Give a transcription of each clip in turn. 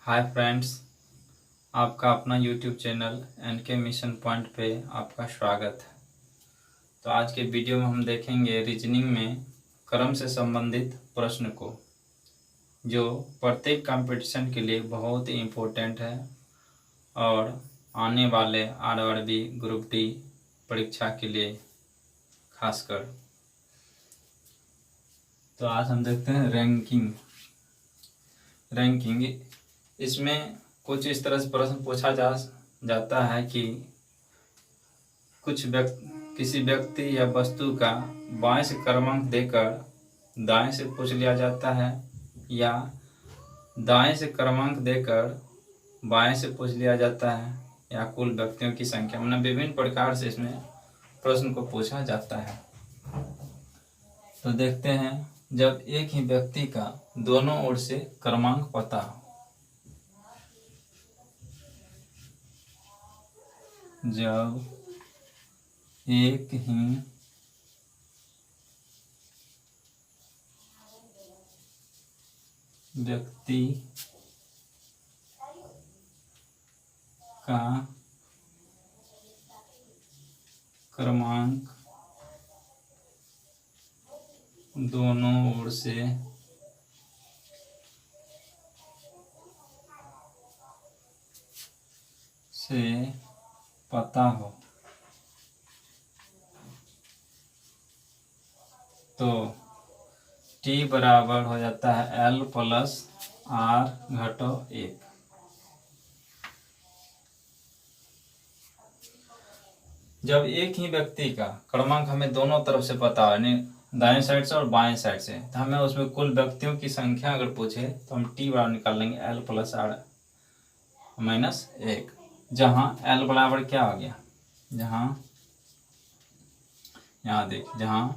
हाय friends, आपका अपना YouTube channel NK mission point पे आपका स्वागत है। तो आज के वीडियो में हम देखेंगे रीजनिंग में क्रम से संबंधित प्रश्न को, जो प्रत्येक कंपटीशन के लिए बहुत ही इम्पोर्टेंट है और आने वाले आरआरबी ग्रुप डी परीक्षा के लिए खासकर। तो आज हम देखते हैं रैंकिंग। इसमें कुछ इस तरह से प्रश्न पूछा जाता है कि किसी व्यक्ति या वस्तु का बाएं से क्रमांक देकर दाएं से पूछ लिया जाता है, या दाएं से क्रमांक देकर बाएं से पूछ लिया जाता है, या कुल व्यक्तियों की संख्या। मतलब विभिन्न प्रकार से इसमें प्रश्न को पूछा जाता है। तो देखते हैं, जब एक ही व्यक्ति का दोनों ओर से क्रमांक पता हो, जब एक ही व्यक्ति का क्रमांक दोनों ओर से पता हो, तो t बराबर हो जाता है l प्लस r घटो 1। जब एक ही व्यक्ति का क्रमांक हमें दोनों तरफ से पता है, यानी दाएं साइड से और बाएं साइड से, तो हमें उसमें कुल व्यक्तियों की संख्या अगर पूछे तो हम t बराबर निकाल लेंगे l प्लस r माइनस 1, जहां l बराबर क्या हो गया, यहाँ देख, जहां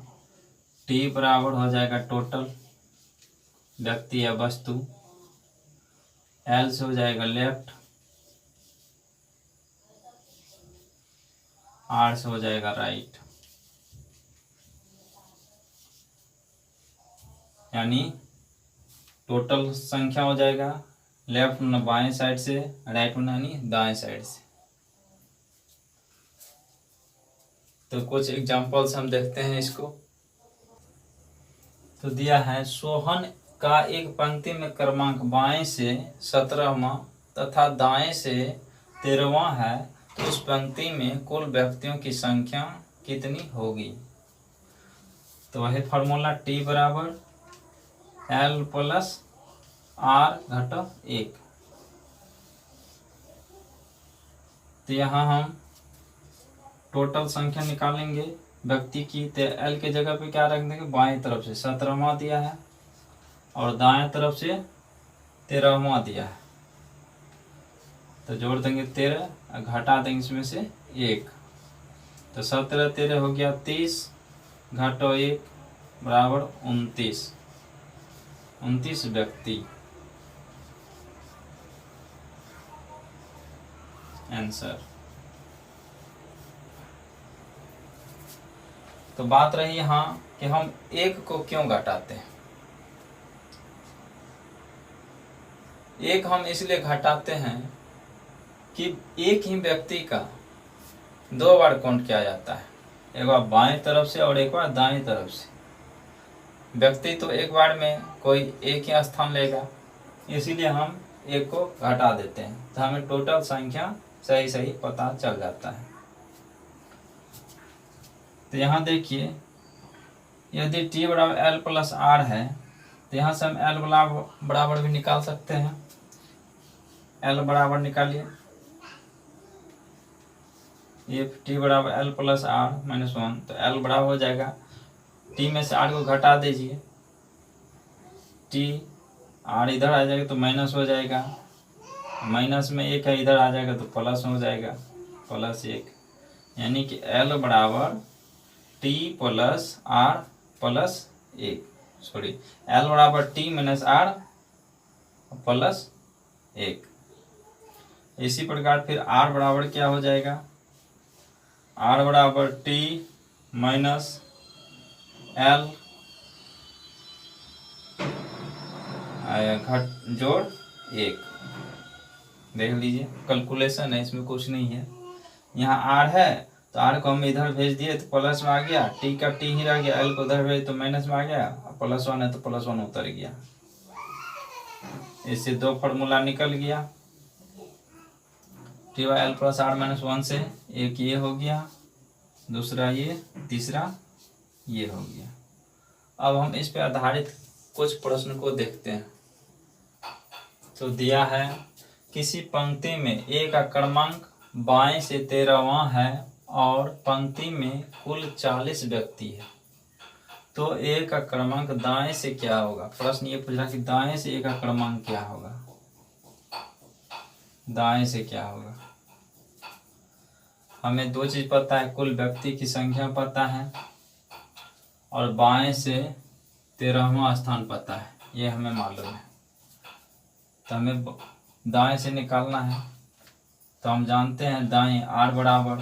t बराबर हो जाएगा टोटल व्यक्ति या वस्तु, l से हो जाएगा लेफ्ट, r से हो जाएगा राइट। यानी टोटल संख्या हो जाएगा लेफ्ट में बाएं साइड से, राइट में यानी दाएं साइड से। तो कुछ एग्जांपल्स हम देखते हैं इसको। तो दिया है, सोहन का एक पंक्ति में क्रमांक बाएं से 17वां तथा दाएं से 13वां है, तो उस पंक्ति में कुल व्यक्तियों की संख्या कितनी होगी। तो वही फॉर्मूला t बराबर l प्लस r घटो 1। तो यहाँ हम टोटल संख्या निकालेंगे व्यक्ति की, तो l के जगह पे क्या रख देंगे, बाएं तरफ से 17वां दिया है और दाएं तरफ से 13वां दिया है, तो जोड़ देंगे 13, घटा देंगे इसमें से 1, तो 17 13 हो गया 30 घटो 1 बराबर 29 व्यक्ति आंसर। तो बात रही यहाँ कि हम एक को क्यों घटाते हैं। एक हम इसलिए घटाते हैं कि एक ही व्यक्ति का 2 बार काउंट किया जाता है, एक बार बाएं तरफ से और एक बार दाएं तरफ से। व्यक्ति तो एक बार में कोई एक ही स्थान लेगा, इसीलिए हम एक को घटा देते हैं, तो हमें टोटल संख्या सही पता चल जाता है। तो यहाँ देखिए, यदि t बराबर l प्लस r है, तो यहाँ से हम l बराबर भी निकाल सकते हैं। l बराबर निकालिए, ये t बराबर l प्लस r माइनस 1, तो l बराबर हो जाएगा, t में से r को घटा दीजिए, t r इधर आ जाएगा तो माइनस हो जाएगा, माइनस में 1 है, इधर आ जाएगा तो प्लस हो जाएगा, प्लस 1, यानी कि l बराबर t plus r plus 1, sorry l बराबर t माइनस r प्लस 1। इसी प्रकार फिर r बराबर क्या हो जाएगा, r बराबर t माइनस l घट जोड़ 1, देख लीजिए, कैलकुलेशन है, इसमें कुछ नहीं है। यहाँ आर है तो आर को हम इधर भेज दिए तो प्लस में आ गया, टी का टी ही रह गया, एल को उधर भेज तो माइनस में आ गया, +1 है तो +1 उतर गया। इससे 2 फार्मूला निकल गया। T by L plus R minus 1 से एक ये हो गया, दूसरा ये, तीसरा ये हो गया। अब हम इस पे आधारित कुछ प्रश्न को देखते हैं। तो दिया है किसी पंक्ति में ए का क्रमांक बाएं से 13वां है और पंक्ति में कुल 40 व्यक्ति है, तो ए का क्रमांक दाएं से क्या होगा। प्रश्न ये पूछ रहा कि दाएं से ए का क्रमांक क्या होगा, दाएं से क्या होगा। हमें 2 चीज पता है, कुल व्यक्ति की संख्या पता है और बाएं से 13वां स्थान पता है, ये हमें मालूम है। तो हमें दाएं से निकालना है। तो हम जानते हैं दाएं आर बराबर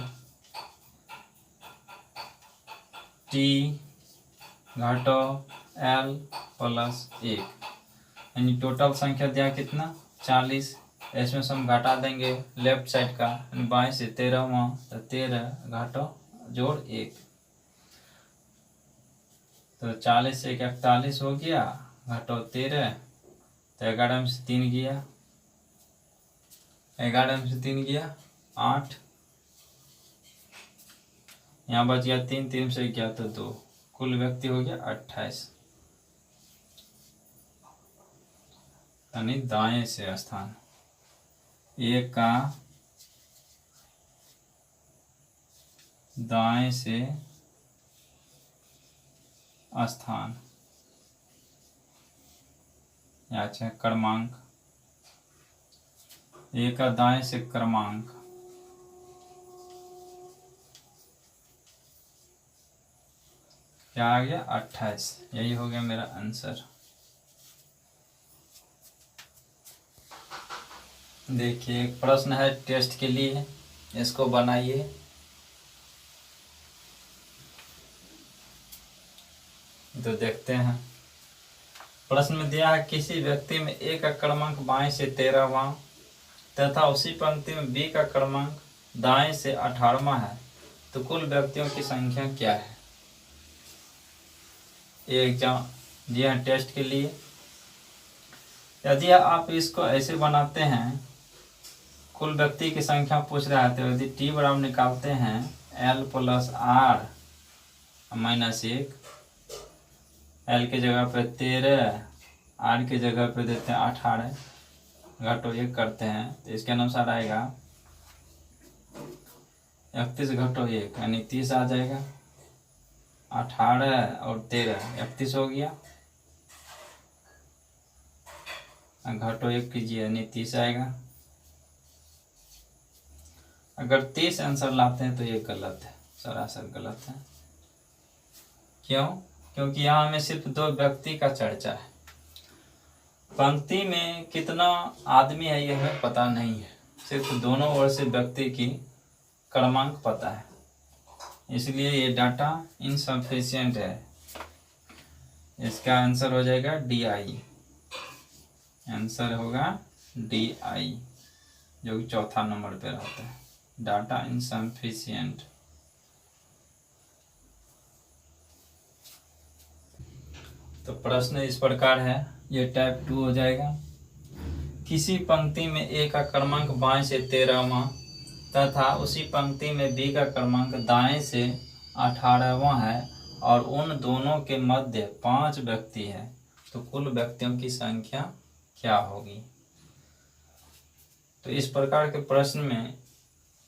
टी घटो एल प्लस 1, यानी टोटल संख्या दिया कितना 40। इसमें से हम घटा देंगे लेफ्ट साइड का, बाएं से 13वां, तो 13 घटो जोड़ 1, तो 40 से 41 हो गया, घटो 13, तो 11 में से 3 गया, 11 में से 3 गया 8, यहाँ बच गया 3, 3 से गया तो 2, कुल व्यक्ति हो गया 28, यानी दाएं से स्थान ए का दाएं से स्थान या चाहे क्रमांक, ए का दाएं से क्रमांक क्या आ गया 28। यही हो गया मेरा आंसर। देखिए एक प्रश्न है टेस्ट के लिए, इसको बनाइए। तो देखते हैं प्रश्न में दिया है किसी व्यक्ति में ए का क्रमांक बाएं से 13वां तथा उसी पंक्ति में बी का क्रमांक दाएं से 18वां है, तो कुल व्यक्तियों की संख्या क्या है। ये एग्जाम दिया है टेस्ट के लिए। यदि आप इसको ऐसे बनाते हैं, कुल व्यक्ति की संख्या पूछ रहा है, तो यदि टी बराबर निकालते हैं L plus R minus 1, L की जगह पे 13, आर की जगह पे देते हैं 18, घटो 1 करते हैं, तो इसके अनुसार आएगा 31 घटो 1 यानी 30 आ जाएगा। 18 और 13 31 हो गया, घटो 1 कीजिए यानी 30 आएगा। अगर 30 आंसर लाते हैं तो ये गलत है, सरासर गलत है। क्यों? क्योंकि यहाँ हमें सिर्फ 2 व्यक्ति का चर्चा है, पंक्ति में कितना आदमी है ये हमें पता नहीं है, सिर्फ दोनों ओर से व्यक्ति की क्रमांक पता है, इसलिए ये डाटा इनसफिशिएंट है। इसका आंसर हो जाएगा DI, आंसर होगा DI, जो कि चौथा नंबर पे रहता है, डाटा इनसफिशिएंट। तो प्रश्न इस प्रकार है, ये टाइप 2 हो जाएगा। किसी पंक्ति में ए का क्रमांक बाएं से 13वां तथा उसी पंक्ति में बी का क्रमांक दाएं से 18वां है और उन दोनों के मध्य 5 व्यक्ति है, तो कुल व्यक्तियों की संख्या क्या होगी। तो इस प्रकार के प्रश्न में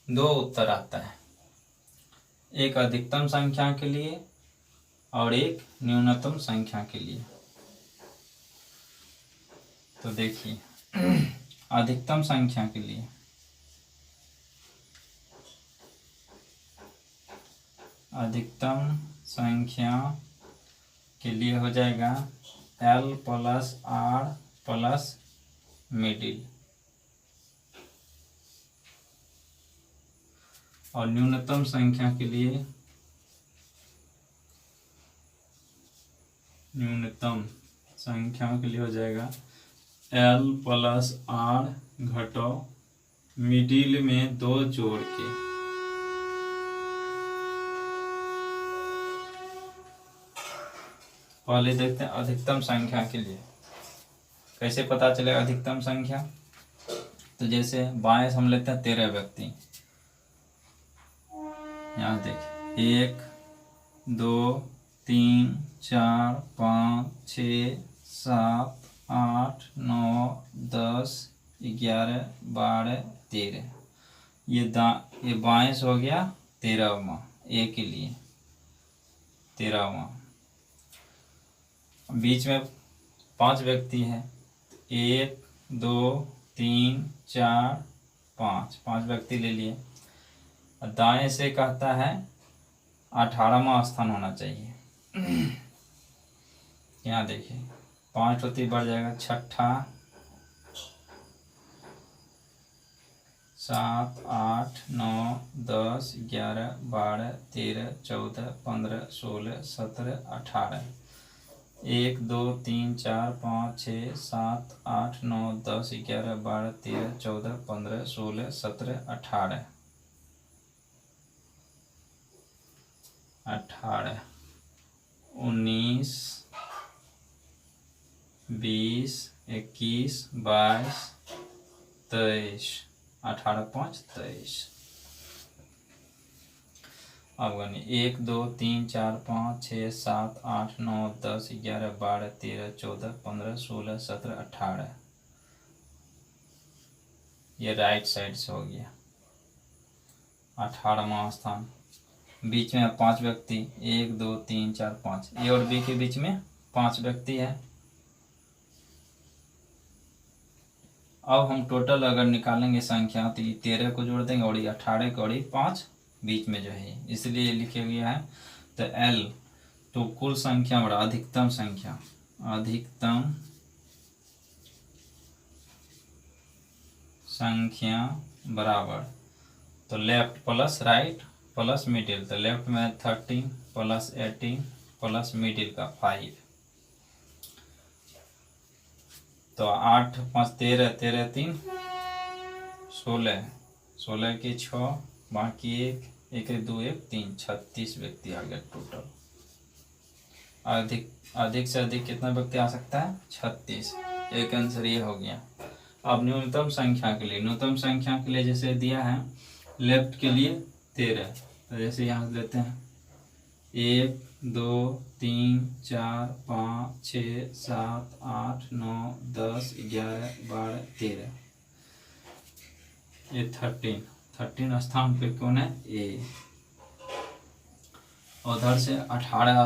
2 उत्तर आता है, एक अधिकतम संख्या के लिए और एक न्यूनतम संख्या के लिए। तो देखिए अधिकतम संख्या के लिए हो जाएगा L plus R plus middle, और न्यूनतम संख्या के लिए हो जाएगा L प्लस R घटो मिडिल में 2 जोड़ के पहले देखते हैं अधिकतम संख्या के लिए कैसे पता चलेगा अधिकतम संख्या। तो जैसे बाएं से हम लेते हैं 13 व्यक्ति, यहाँ देखिए 1 2 3 4 5 6 7 8 9 10 11 12 13। ये बाएं से हो गया 13वां, ए के लिए 13वां। बीच में 5 व्यक्ति हैं, 1 2 3 4 5 व्यक्ति ले लिए। दाएं से कहता है 18वां स्थान होना चाहिए। यहाँ देखिए 5 होती बढ़ जाएगा, 6ठा 7 8 9 10 11 12 13 14 15 16 17 18। 1 2 3 4 5 6 7 8 9 10 11 12 13 14 15 16 17 18 19 20 21 22 23 18 5 23। अब गणित 1 2 3 4 5 6 7 8 9 10 11 12 13 14 15 16 17 18। ये राइट साइड से हो गया 18वां स्थान। बीच में 5 व्यक्ति, 1 2 3 4 5, ए और बी के बीच में 5 व्यक्ति है। अब हम टोटल अगर निकालेंगे संख्या तो ये 13 को जोड़ देंगे और ये 18 को और ये 5 बीच में जो है, इसलिए लिखा गया है। तो L तो कुल संख्या बड़ा अधिकतम संख्या बराबर, तो left plus right plus middle. तो लेफ्ट में 13 प्लस 18 प्लस मिडिल का 5। तो 8 5 13 13 3 16 16 के 6 बाकी 1 1 2 1 3 36 व्यक्ति आ गया टोटल। अधिक से अधिक कितना व्यक्ति आ सकता है? 36। एक आंसर ये हो गया। अब न्यूनतम संख्या के लिए जैसे दिया है लेफ्ट के लिए 13, तो जैसे यहाँ से लेते हैं 1 2 3 4 5 6 7 8 9 10 11 12 13। ये 13 स्थान पे कौन है? ए। उधर से 18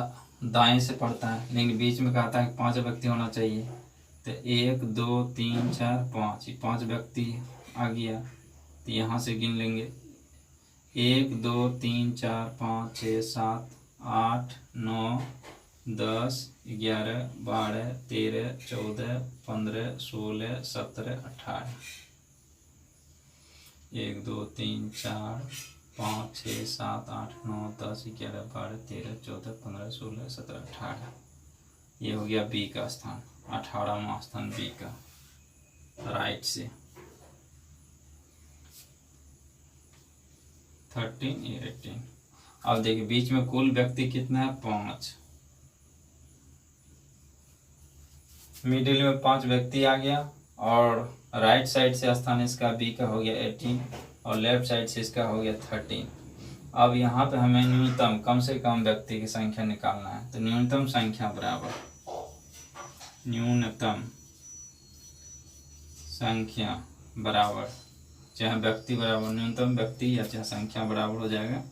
दाएं से पड़ता है, लेकिन बीच में कहता है 5 व्यक्ति होना चाहिए। तो 1 2 3 4 5, 5 व्यक्ति आ गया। तो यहाँ से गिन लेंगे 1 2 3 4 5 6 7 8 9 10 11 12 13 14 15 16 17 18। 1 2 3 4 5 6 7 8 9 10 11 12 13 14 15 16 17 18। ये हो गया बी का स्थान, 18वां स्थान बी का राइट से। 13 18। अब देखिए बीच में कुल व्यक्ति कितना है? 5। मिडिल में 5 व्यक्ति आ गया और राइट साइड से स्थान इसका बी का हो गया 18 और लेफ्ट साइड से इसका हो गया 13। अब यहाँ पे हमें न्यूनतम कम से कम व्यक्ति की संख्या निकालना है। तो न्यूनतम संख्या बराबर चाहे व्यक्ति बराबर न्यूनतम व्यक्ति या चाहे संख्या बराबर हो जाएगा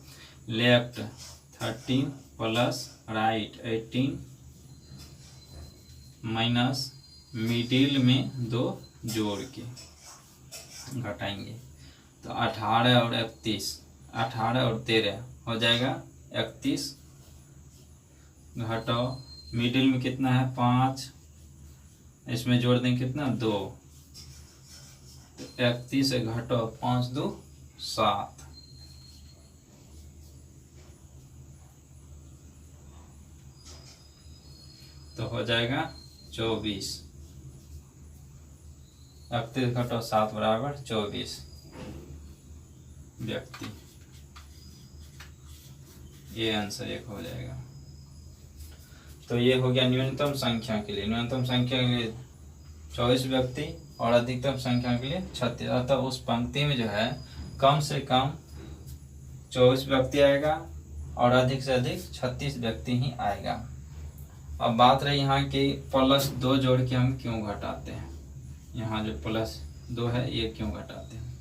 left 13 plus right 18 minus middle में 2 जोड़ के घटाएंगे। तो 18 और 31, 18 और 13 हो जाएगा 31। घटाओ मिडिल में कितना है? 5, इसमें जोड़ देंगे कितना? 2। तो 31 से घटाओ 5 2 7। तो हो जाएगा 24। 31 घटाओ 7 बराबर 24। व्यक्ति, ये आंसर एक हो जाएगा। तो ये हो गया न्यूनतम संख्या के लिए। न्यूनतम संख्या के लिए 24 व्यक्ति और अधिकतम संख्या के लिए 36। अतः उस पंक्ति में जो है कम से कम 24 व्यक्ति आएगा और अधिक से अधिक 36 व्यक्ति ही आएगा। अब बात रही यहाँ की +2 जोड़ के हम क्यों घटाते हैं। यहाँ जो +2 है ये क्यों घटाते हैं,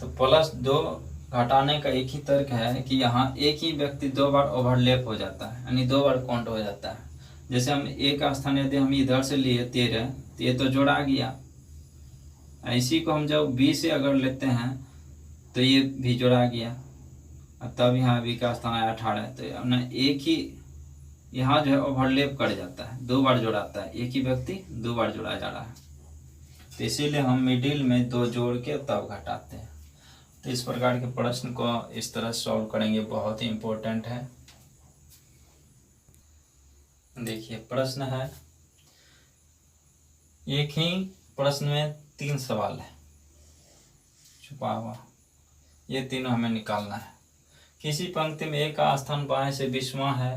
तो +2 घटाने का एक ही तर्क है कि यहाँ एक ही व्यक्ति 2 बार ओवरलैप हो जाता है, यानी 2 बार काउंट हो जाता है। जैसे हम ए का स्थान यदि हम इधर से लिए 13, तो ये तो जोड़ा गया। इसी को हम जब बी से अगर लेते हैं तो ये भी जोड़ा गया, तब यहाँ बी का स्थान आया 18। तो हमने एक ही यहाँ जो है ओवरलैप कर जाता है, 2 बार जोड़ाता है, एक ही व्यक्ति 2 बार जोड़ा जा रहा है। तो इसीलिए हम मिडिल में 2 जोड़ के तब घटाते हैं। तो इस प्रकार के प्रश्न को इस तरह सॉल्व करेंगे, बहुत ही इम्पोर्टेंट है। देखिए प्रश्न है, एक ही प्रश्न में 3 सवाल है छुपा हुआ, ये तीनों हमें निकालना है। किसी पंक्ति में ए का स्थान बाएं से 20वां है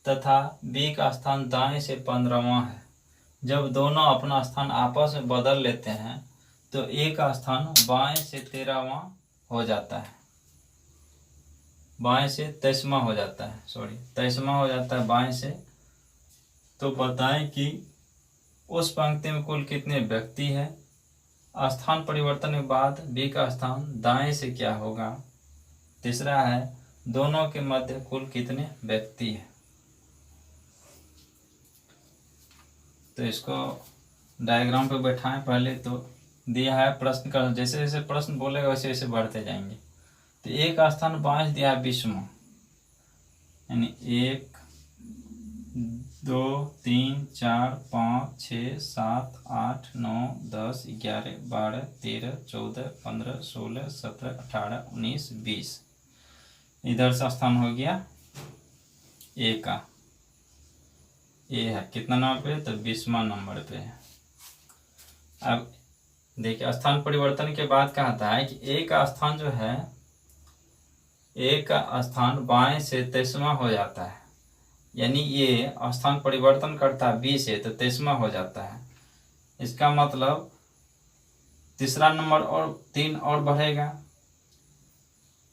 तथा बी का स्थान दाएं से 15वां है। जब दोनों अपना स्थान आपस में बदल लेते हैं तो ए का स्थान बाएं से 13वां हो जाता है, बाएं से 23वां हो जाता है, 23वां हो जाता है बाएं से। तो बताएं कि उस पंक्ति में कुल कितने व्यक्ति हैं। स्थान परिवर्तन के बाद बी का स्थान दाएं से क्या होगा। तीसरा है दोनों के मध्य कुल कितने व्यक्ति हैं। तो इसको डायग्राम पे बैठाएं। पहले तो दिया है प्रश्न का, जैसे जैसे प्रश्न बोलेगा वैसे वैसे बढ़ते जाएंगे। तो ए का स्थान बाएं दिया है 20वां, यानी 1 2 3 4 5 6 7 8 9 10 11 12 13 14 15 16 17 18 19 20। इधर से स्थान हो गया ए का, ए है कितना नंबर पे, तो 20वां नंबर पे है। अब देखिए स्थान परिवर्तन के बाद कहता है कि ए का स्थान जो है, ए का स्थान बाएं से 23वां हो जाता है, यानी ये स्थान परिवर्तन करता है 20 से तो 23वां हो जाता है। इसका मतलब तीसरा नंबर और 3 और बढ़ेगा,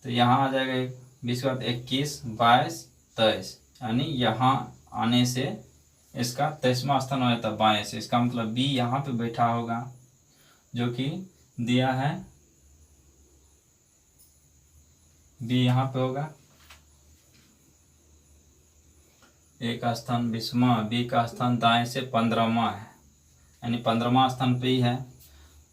तो यहाँ आ जाएगा 20 के बाद 21 22 23, यानी यहाँ आने से इसका 23वां स्थान हो जाता है बाएं से। इसका मतलब बी यहाँ पे बैठा होगा, जो कि दिया है बी यहाँ पे होगा। ए का स्थान 20वां, बी का स्थान दाएं से 15वां है, यानी 15वां स्थान पे ही है।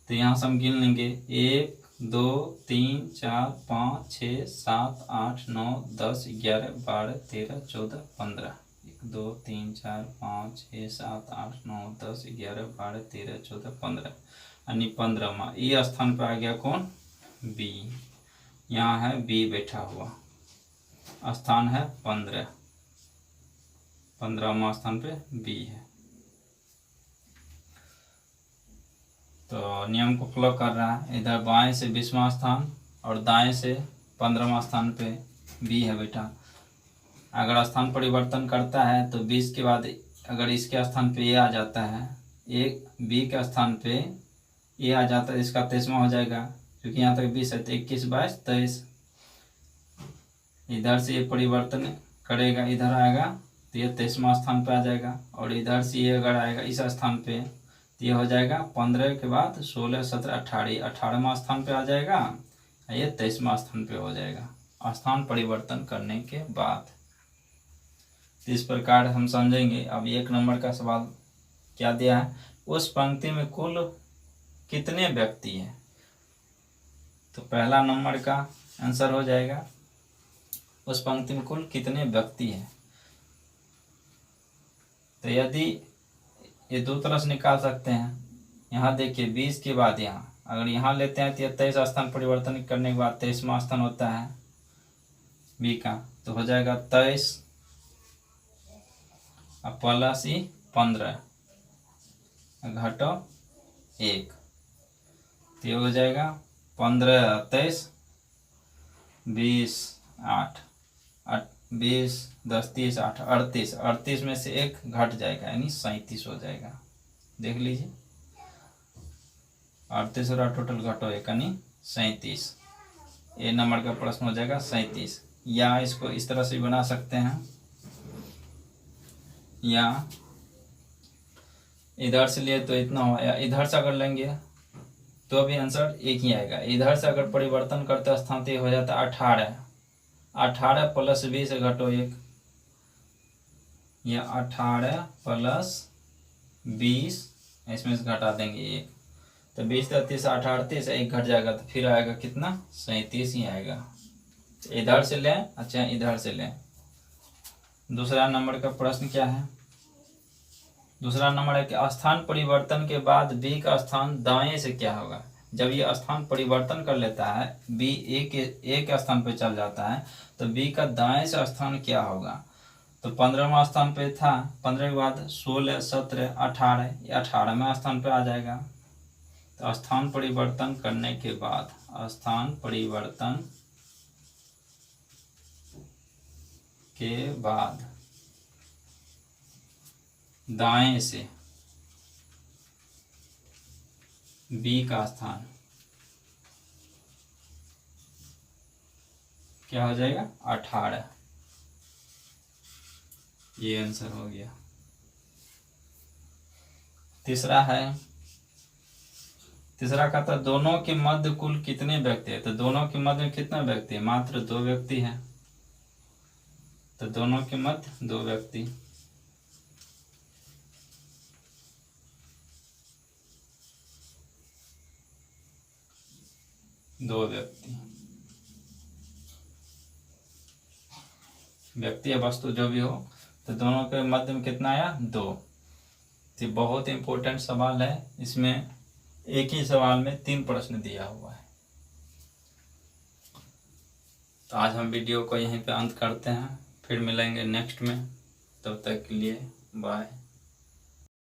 तो यहाँ से हम गिन लेंगे 1 2 3 4 5 6 7 8 9 10 11 12 13 14 15। 1 2 3 4 5 6 7 8 9 10 11 12 13 14 15, यानी 15वां। ये स्थान पे आ गया कौन, बी। यहाँ है बी बैठा हुआ, स्थान है 15, 15वां स्थान पे बी है। तो नियम को फॉलो कर रहा है, इधर बाएं से 20वां स्थान और दाएं से 15वां स्थान पे बी है बेटा। अगर स्थान परिवर्तन करता है तो 20 के बाद अगर इसके स्थान पे ए आ जाता है, ए बी के स्थान पे ए आ जाता है, इसका 23वां हो जाएगा, क्योंकि यहाँ तक 20 है। तो 21 22 23, इधर से ये परिवर्तन करेगा, इधर आएगा तो ये 23वां स्थान पे आ जाएगा, और इधर से ये अगर आएगा इस स्थान पे तो ये हो जाएगा 15 के बाद 16 17 18, 18वां स्थान पे आ जाएगा, ये 23वां स्थान पे हो जाएगा स्थान परिवर्तन करने के बाद। तो इस प्रकार हम समझेंगे। अब 1 नंबर का सवाल क्या दिया है, उस पंक्ति में कुल कितने व्यक्ति हैं। तो पहला नंबर का आंसर हो जाएगा उस पंक्ति में कुल कितने व्यक्ति हैं। तो यदि ये 2 तरह से निकाल सकते हैं। यहाँ देखिए 20 के बाद यहाँ अगर यहाँ लेते हैं तो 23 स्थान परिवर्तन करने के बाद 23वां स्थान होता है बी का, तो हो जाएगा 23 अब प्लस 15 घटो 1, तो ये हो जाएगा 15 23 20 8 20 10 30 8 38, 38 में से 1 घट जाएगा यानी 37 हो जाएगा। देख लीजिए 38 और टोटल घटो 1 यानी 37। ए नंबर का प्रश्न हो जाएगा 37। या इसको इस तरह से बना सकते हैं, या इधर से लिए तो इतना हो, या इधर से अगर लेंगे तो भी आंसर एक ही आएगा। इधर से अगर परिवर्तन करते स्थान तो हो जाता है 18, 18 प्लस 20 घटो 1, या 18 प्लस 20 इसमें से घटा देंगे 1, तो 20 30 38 1 घट जाएगा तो फिर आएगा कितना 37 ही आएगा। इधर से लें, अच्छा इधर से लें। दूसरा नंबर का प्रश्न क्या है? दूसरा नंबर है कि स्थान परिवर्तन के बाद बी का स्थान दाएं से क्या होगा। जब ये स्थान परिवर्तन कर लेता है, बी ए के स्थान पे चल जाता है, तो बी का दाएं से स्थान क्या होगा। तो 15वां स्थान पे था, 15 के बाद 16 17 18, ये 18वें स्थान पे आ जाएगा। तो स्थान परिवर्तन करने के बाद, स्थान परिवर्तन के बाद दाएं से बी का स्थान क्या हो जाएगा 18। ये आंसर हो गया। तीसरा है, तीसरा कहता है दोनों के मध्य कुल कितने व्यक्ति है। तो दोनों के मध्य में कितने व्यक्ति है, मात्र 2 व्यक्ति हैं। तो दोनों के मध्य 2 व्यक्ति, व्यक्ति या वस्तु जो भी हो, तो दोनों के मध्य में कितना आया 2। तो बहुत इंपॉर्टेंट सवाल है, इसमें एक ही सवाल में 3 प्रश्न दिया हुआ है। तो आज हम वीडियो को यहीं पे अंत करते हैं, फिर मिलेंगे नेक्स्ट में। तब तक के लिए बाय।